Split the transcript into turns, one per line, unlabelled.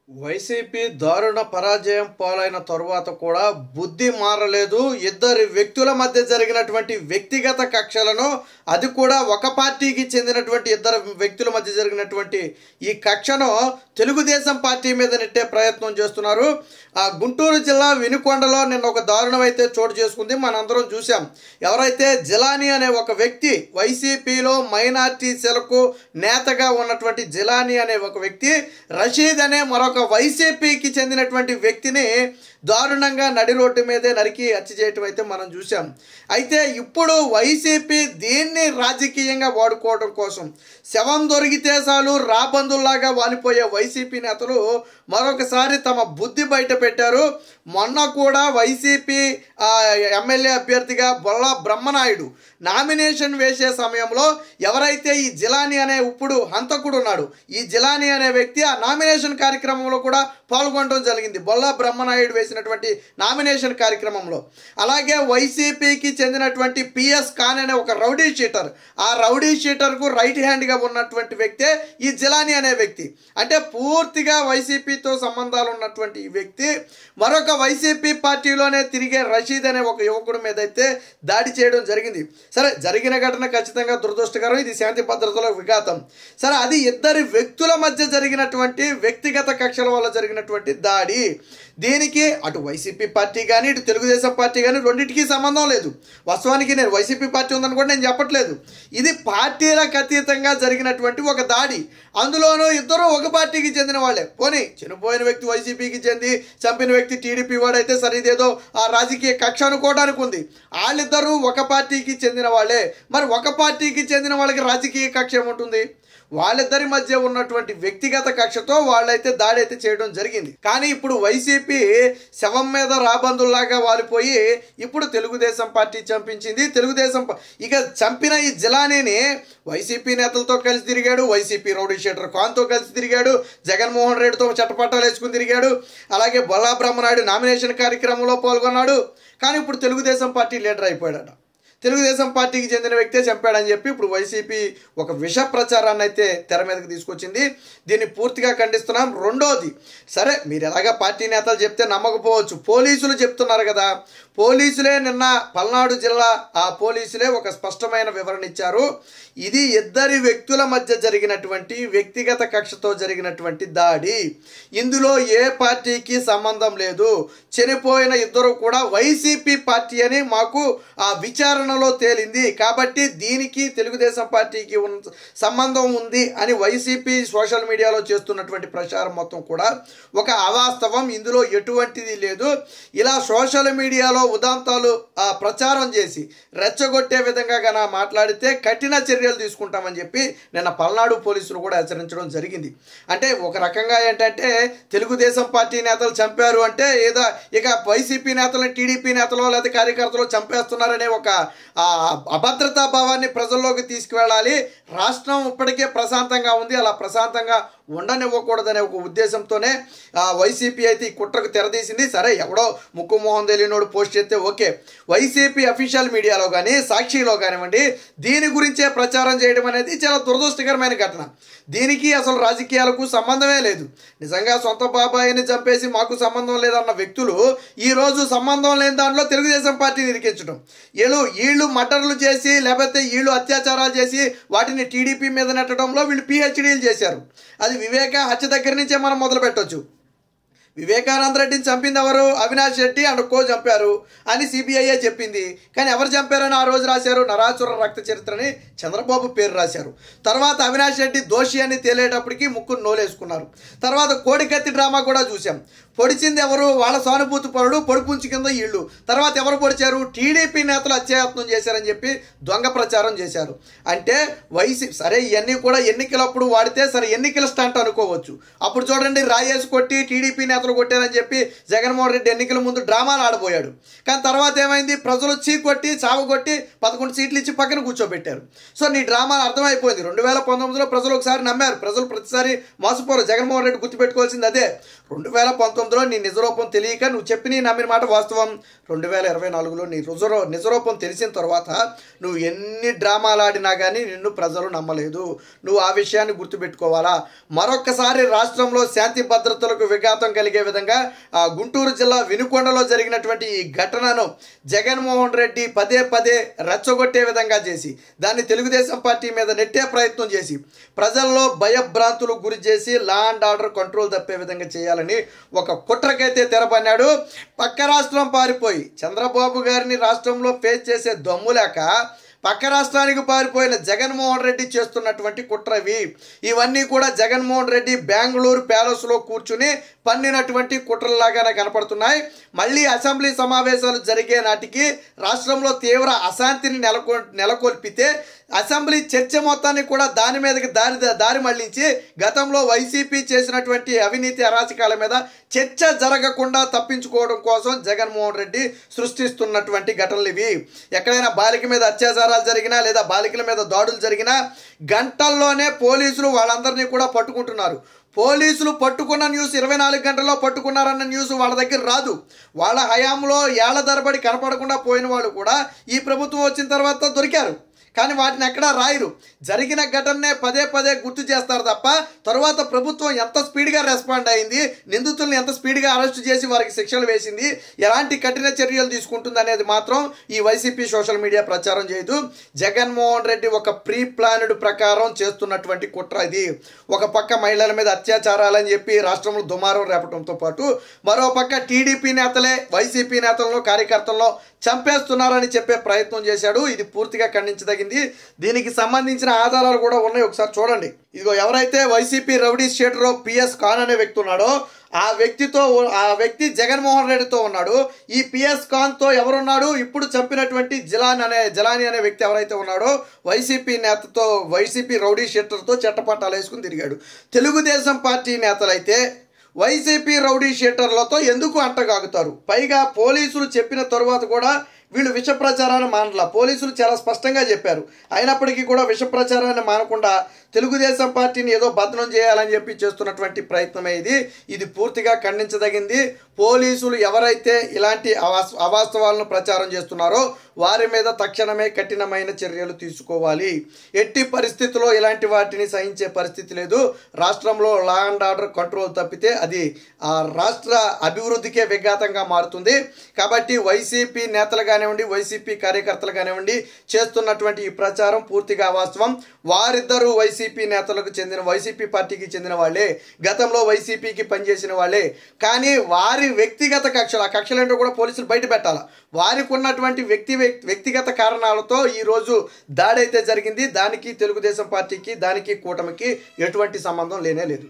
YCP దారుణ పరాజయం పాలైన తరువాత కూడా బుద్ధి మారలేదు. ఇద్దరు వ్యక్తుల మధ్య జరిగినటువంటి వ్యక్తిగత కక్షలను, అది కూడా ఒక పార్టీకి చెందినటువంటి ఇద్దరు వ్యక్తుల మధ్య జరిగినటువంటి ఈ కక్షను తెలుగుదేశం పార్టీ మీద నెట్టే ప్రయత్నం చేస్తున్నారు. ఆ గుంటూరు జిల్లా వినుకొండలో నిన్న ఒక దారుణం అయితే చోటు చేసుకుంది. మనందరం చూసాం. ఎవరైతే జిలానీ అనే ఒక వ్యక్తి, వైసీపీలో మైనార్టీ సెలకు నేతగా ఉన్నటువంటి జిలానీ అనే ఒక వ్యక్తి రషీద్ అనే మరొక వైసీపీకి చెందినటువంటి వ్యక్తిని దారుణంగా నడి రోడ్డు మీదే నరికి హత్య చేయటం అయితే మనం చూసాం. అయితే ఇప్పుడు వైసీపీ దీన్ని రాజకీయంగా వాడుకోవడం కోసం శవం దొరికితే చాలు రాబందుల్లాగా వాలిపోయే వైసీపీ నేతలు మరొకసారి తమ బుద్ధి బయట పెట్టారు. మొన్న కూడా వైసీపీ ఎమ్మెల్యే అభ్యర్థిగా బొల్లా బ్రహ్మనాయుడు నామినేషన్ వేసే సమయంలో ఎవరైతే ఈ జిలానీ అనే ఇప్పుడు హంతకుడు ఉన్నాడు, ఈ జిలానీ అనే వ్యక్తి ఆ నామినేషన్ కార్యక్రమంలో కూడా పాల్గొనడం జరిగింది, బొల్లా బ్రహ్మనాయుడు వేసినటువంటి నామినేషన్ కార్యక్రమంలో. అలాగే వైసీపీకి చెందినటువంటి పిఎస్ ఖాన్ అనే ఒక రౌడీ షీటర్, ఆ రౌడీ షీటర్కు రైట్ హ్యాండ్గా ఉన్నటువంటి వ్యక్తే ఈ జిలానీ అనే వ్యక్తి. అంటే పూర్తిగా వైసీపీతో సంబంధాలు ఉన్నటువంటి ఈ వ్యక్తి మరొక వైసీపీ పార్టీలోనే తిరిగే రషీద్ అనే ఒక యువకుడి మీద అయితే దాడి చేయడం జరిగింది. సరే, జరిగిన ఘటన ఖచ్చితంగా దురదృష్టకరం, ఇది శాంతి భద్రతల విఘాతం. సరే, అది ఇద్దరి వ్యక్తుల మధ్య జరిగినటువంటి వ్యక్తిగత కక్షల వల్ల జరిగినటువంటి దాడి. దీనికి అటు వైసీపీ పార్టీ కానీ ఇటు తెలుగుదేశం పార్టీ కానీ రెండింటికి సంబంధం లేదు. వాస్తవానికి నేను వైసీపీ పార్టీ ఉందని కూడా నేను చెప్పట్లేదు. ఇది పార్టీలకు అతీతంగా జరిగినటువంటి ఒక దాడి. అందులోనూ ఇద్దరు ఒక పార్టీకి చెందిన వాళ్ళే. పోనీ చనిపోయిన వ్యక్తి వైసీపీకి చెంది చంపిన వ్యక్తి టీడీపీ వాడైతే సరే, ఇదేదో ఆ రాజకీయ కక్ష అనుకోవడానికి ఉంది. వాళ్ళిద్దరూ ఒక పార్టీకి చెందిన వాళ్ళే. మరి ఒక పార్టీకి చెందిన వాళ్ళకి రాజకీయ కక్ష ఏముంటుంది? వాళ్ళిద్దరి మధ్య ఉన్నటువంటి వ్యక్తిగత కక్షతో వాళ్ళైతే దాడి అయితే చేయడం జరిగింది. కానీ ఇప్పుడు వైసీపీ శవం మీద రాబందుల్లాగా వాలిపోయి ఇప్పుడు తెలుగుదేశం పార్టీ చంపించింది. ఇక చంపిన ఈ జిలానీని వైసీపీ నేతలతో కలిసి తిరిగాడు, వైసీపీ రౌడీ షీటర్ ఖాన్తో కలిసి తిరిగాడు, జగన్మోహన్ రెడ్డితో చట్టపట్టాలు వేసుకుని తిరిగాడు, అలాగే బొల్లా బ్రహ్మనాయుడు నామినేషన్ కార్యక్రమంలో పాల్గొన్నాడు. కానీ ఇప్పుడు తెలుగుదేశం పార్టీ లీడర్ అయిపోయాడట. తెలుగుదేశం పార్టీకి చెందిన వ్యక్తే చంపాడని చెప్పి ఇప్పుడు వైసీపీ ఒక విష ప్రచారాన్ని అయితే తెర మీదకి తీసుకొచ్చింది. దీన్ని పూర్తిగా ఖండిస్తున్నాం. రెండోది, సరే మీరు ఎలాగా పార్టీ నేతలు చెప్తే నమ్మకపోవచ్చు, పోలీసులు చెప్తున్నారు కదా. పోలీసులే నిన్న పల్నాడు జిల్లా ఆ పోలీసులే ఒక స్పష్టమైన వివరణ ఇచ్చారు. ఇది ఇద్దరి వ్యక్తుల మధ్య జరిగినటువంటి వ్యక్తిగత కక్షతో జరిగినటువంటి దాడి. ఇందులో ఏ పార్టీకి సంబంధం లేదు. చనిపోయిన ఇద్దరు కూడా వైసీపీ పార్టీ అని మాకు ఆ విచారణలో తేలింది. కాబట్టి దీనికి తెలుగుదేశం పార్టీకి సంబంధం ఉంది అని వైసీపీ సోషల్ మీడియాలో చేస్తున్నటువంటి ప్రచారం మొత్తం కూడా ఒక అవాస్తవం. ఇందులో ఎటువంటిది లేదు. ఇలా సోషల్ మీడియాలో ఉదాంతాలు ప్రచారం చేసి రెచ్చగొట్టే విధంగా గన మాట్లాడితే కఠిన చర్యలు తీసుకుంటామని చెప్పి నిన్న పల్నాడు పోలీసులు కూడా హెచ్చరించడం జరిగింది. అంటే ఒక రకంగా ఏంటంటే తెలుగుదేశం పార్టీ నేతలు చంపారు అంటే ఏదో ఇక వైసీపీ నేతలను టీడీపీ నేతలు లేదా కార్యకర్తలు చంపేస్తున్నారనే ఒక అభద్రతా భావాన్ని ప్రజల్లోకి తీసుకువెళ్ళాలి. రాష్ట్రం ఇప్పటికే ప్రశాంతంగా ఉంది, అలా ప్రశాంతంగా ఉండనివ్వకూడదనే ఒక ఉద్దేశంతోనే వైసీపీ అయితే ఈ కుట్రకు తెరదీసింది. సరే, ఎవడో ముక్కు మొహం తెలియనోడు పోస్ట్ చేస్తే ఓకే. వైసీపీ అఫీషియల్ మీడియాలో కానీ సాక్షిలో కానివ్వండి దీని గురించే ప్రచారం చేయడం అనేది చాలా దురదృష్టకరమైన ఘటన. దీనికి అసలు రాజకీయాలకు సంబంధమే లేదు. నిజంగా సొంత బాబాయిని చంపేసి మాకు సంబంధం లేదన్న వ్యక్తులు ఈరోజు సంబంధం లేని దాంట్లో తెలుగుదేశం పార్టీని ఇరికించడం, వీళ్ళు మర్డర్లు చేసి లేకపోతే వీళ్ళు అత్యాచారాలు చేసి వాటిని టీడీపీ మీద నెట్టడంలో వీళ్ళు పిహెచ్డీలు చేశారు. అది వివేక హత్య దగ్గర నుంచే మనం మొదలు పెట్టవచ్చు. వివేకానంద రెడ్డిని చంపింది ఎవరు? అవినాష్ రెడ్డి అండ్ కో చంపారు అని సిబిఐఏ చెప్పింది. కానీ ఎవరు చంపారని ఆ రోజు రాశారు? నరాసుర రక్త చరిత్రని చంద్రబాబు పేరు రాశారు. తర్వాత అవినాష్ రెడ్డి దోషి అని తేలేటప్పటికి ముక్కును నోలేసుకున్నారు. తర్వాత కోడికత్తి డ్రామా కూడా చూసాం. పొడిచింది ఎవరు? వాళ్ళ సానుభూతి పరుడు, పొడిపుంచి కింద వీళ్ళు. తర్వాత ఎవరు పొడిచారు? టీడీపీ నేతలు అత్యాయత్నం చేశారని చెప్పి దొంగ ప్రచారం చేశారు. అంటే సరే, ఇవన్నీ కూడా ఎన్నికలప్పుడు వాడితే సరే ఎన్నికల స్టంట్ అనుకోవచ్చు. అప్పుడు చూడండి, రాయేసి కొట్టి టీడీపీ నేతలు చేతలు కొట్టారని చెప్పి జగన్మోహన్ రెడ్డి ఎన్నికల ముందు డ్రామాలు ఆడబోయాడు. కానీ తర్వాత ఏమైంది, ప్రజలు చీకొట్టి చావగొట్టి 11 సీట్లు ఇచ్చి పక్కన కూర్చోబెట్టారు. సో నీ డ్రామాలు అర్థమైపోయింది. 2019లో ప్రజలు ఒకసారి నమ్మారు, ప్రజలు ప్రతిసారి మోసపోరు. జగన్మోహన్ రెడ్డి గుర్తుపెట్టుకోవాల్సింది అదే. 2019లో నీ నిజరూపం తెలియక నువ్వు చెప్పి నీ నమ్మిన మాట వాస్తవం. 2024లో నీ నిజరూపం తెలిసిన తర్వాత నువ్వు ఎన్ని డ్రామాలు ఆడినా కానీ నిన్ను ప్రజలు నమ్మలేదు. నువ్వు ఆ విషయాన్ని గుర్తుపెట్టుకోవాలా. మరొక్కసారి రాష్ట్రంలో శాంతి భద్రతలకు విఘాతం కలిగే విధంగా గుంటూరు జిల్లా వినుకొండలో జరిగినటువంటి ఈ ఘటనను జగన్మోహన్ రెడ్డి పదే పదే రెచ్చగొట్టే విధంగా చేసి దాన్ని తెలుగుదేశం పార్టీ మీద నెట్టే ప్రయత్నం చేసి ప్రజల్లో భయభ్రాంతులకు గురి చేసి లా అండ్ ఆర్డర్ కంట్రోల్ తప్పే విధంగా చేయాలని ఒక కుట్రకైతే తెరపన్నాడు. పక్క రాష్ట్రం పారిపోయి చంద్రబాబు గారిని రాష్ట్రంలో ఫేస్ చేసే దమ్ము లేక పక్క రాష్ట్రానికి పారిపోయిన జగన్మోహన్ రెడ్డి చేస్తున్నటువంటి కుట్రవి. ఇవన్నీ కూడా జగన్మోహన్ రెడ్డి బెంగళూరు ప్యాలెస్లో కూర్చుని పన్నినటువంటి కుట్రలాగానే కనపడుతున్నాయి. మళ్ళీ అసెంబ్లీ సమావేశాలు జరిగే నాటికి రాష్ట్రంలో తీవ్ర అశాంతిని నెలకొల్పితే అసెంబ్లీ చర్చ మొత్తాన్ని కూడా దాని మీదకి దారి మళ్లించి గతంలో వైసీపీ చేసినటువంటి అవినీతి అరాచకాల మీద చర్చ జరగకుండా తప్పించుకోవడం కోసం జగన్మోహన్ రెడ్డి సృష్టిస్తున్నటువంటి ఘటనలు ఇవి. ఎక్కడైనా బాలిక మీద అత్యాచారాలు జరిగినా లేదా బాలికల మీద దాడులు జరిగినా గంటల్లోనే పోలీసులు వాళ్ళందరినీ కూడా పట్టుకుంటున్నారు. పోలీసులు పట్టుకున్న న్యూస్ 24 గంటల్లో పట్టుకున్నారన్న న్యూస్ వాళ్ళ దగ్గర రాదు. వాళ్ళ హయాంలో ఏళ్ల తరబడి కనపడకుండా పోయిన వాళ్ళు కూడా ఈ ప్రభుత్వం వచ్చిన తర్వాత దొరికారు. కానీ వాటిని ఎక్కడా రాయరు. జరిగిన ఘటననే పదే పదే గుర్తు చేస్తారు తప్ప తరువాత ప్రభుత్వం ఎంత స్పీడ్గా రెస్పాండ్ అయింది, నిందితుల్ని ఎంత స్పీడ్గా అరెస్ట్ చేసి వారికి శిక్షలు వేసింది, ఎలాంటి కఠిన చర్యలు తీసుకుంటుంది అనేది మాత్రం ఈ వైసీపీ సోషల్ మీడియా ప్రచారం చేయదు. జగన్మోహన్ రెడ్డి ఒక ప్రీ ప్లాన్డ్ ప్రకారం చేస్తున్నటువంటి కుట్ర ఇది. ఒక పక్క మహిళల మీద అత్యాచారాలని చెప్పి రాష్ట్రంలో దుమారం రేపడంతో పాటు మరో పక్క టీడీపీ నేతలే వైసీపీ నేతలను కార్యకర్తలను చంపేస్తున్నారని చెప్పే ప్రయత్నం చేశాడు. ఇది పూర్తిగా ఖండించదగింది. దీనికి సంబంధించిన ఆధారాలు కూడా ఉన్నాయి, ఒకసారి చూడండి. ఇదిగో ఎవరైతే వైసీపీ రౌడీ షీటరో పిఎస్ ఖాన్ అనే వ్యక్తి ఉన్నాడో ఆ వ్యక్తి జగన్మోహన్ రెడ్డితో ఉన్నాడు. ఈ పిఎస్ ఖాన్తో ఎవరున్నాడు, ఇప్పుడు చంపినటువంటి జలాని అనే వ్యక్తి ఎవరైతే ఉన్నాడో వైసీపీ నేతతో వైసీపీ రౌడీ షీటర్తో చట్టపట్టాలు వేసుకుని తిరిగాడు. తెలుగుదేశం పార్టీ నేతలైతే వైసీపీ రౌడీ షీటర్లతో ఎందుకు అంటగాగుతారు? పైగా పోలీసులు చెప్పిన తరువాత కూడా వీళ్ళు విష ప్రచారాన్ని మానలా. పోలీసులు చాలా స్పష్టంగా చెప్పారు. అయినప్పటికీ కూడా విష ప్రచారాన్ని మానకుండా తెలుగుదేశం పార్టీని ఏదో బదనం చేయాలని చెప్పి చేస్తున్నటువంటి ప్రయత్నమే ఇది పూర్తిగా ఖండించదగింది. పోలీసులు ఎవరైతే ఇలాంటి అవాస్తవాలను ప్రచారం చేస్తున్నారో వారి మీద తక్షణమే కఠినమైన చర్యలు తీసుకోవాలి. ఎట్టి పరిస్థితుల్లో ఇలాంటి వాటిని సహించే పరిస్థితి లేదు. రాష్ట్రంలో లా అండ్ ఆర్డర్ కంట్రోల్ తప్పితే అది ఆ రాష్ట్ర అభివృద్ధికే విఘాతంగా మారుతుంది. కాబట్టి వైసీపీ నేతలు కానివ్వండి, వైసీపీ కార్యకర్తలు కానివ్వండి చేస్తున్నటువంటి ఈ ప్రచారం పూర్తిగా అవాస్తవం. వారిద్దరూ వైసీపీ నేతలకు చెందిన వైసీపీ పార్టీకి చెందిన వాళ్ళే, గతంలో వైసీపీకి పనిచేసిన వాళ్ళే. కానీ వారి వ్యక్తిగత కక్షలు ఏంటో కూడా పోలీసులు బయట పెట్టాలి. వారికి ఉన్నటువంటి వ్యక్తిగత కారణాలతో ఈరోజు దాడి అయితే జరిగింది. దానికి తెలుగుదేశం పార్టీకి దానికి కూటమికి ఎటువంటి సంబంధం లేనే లేదు.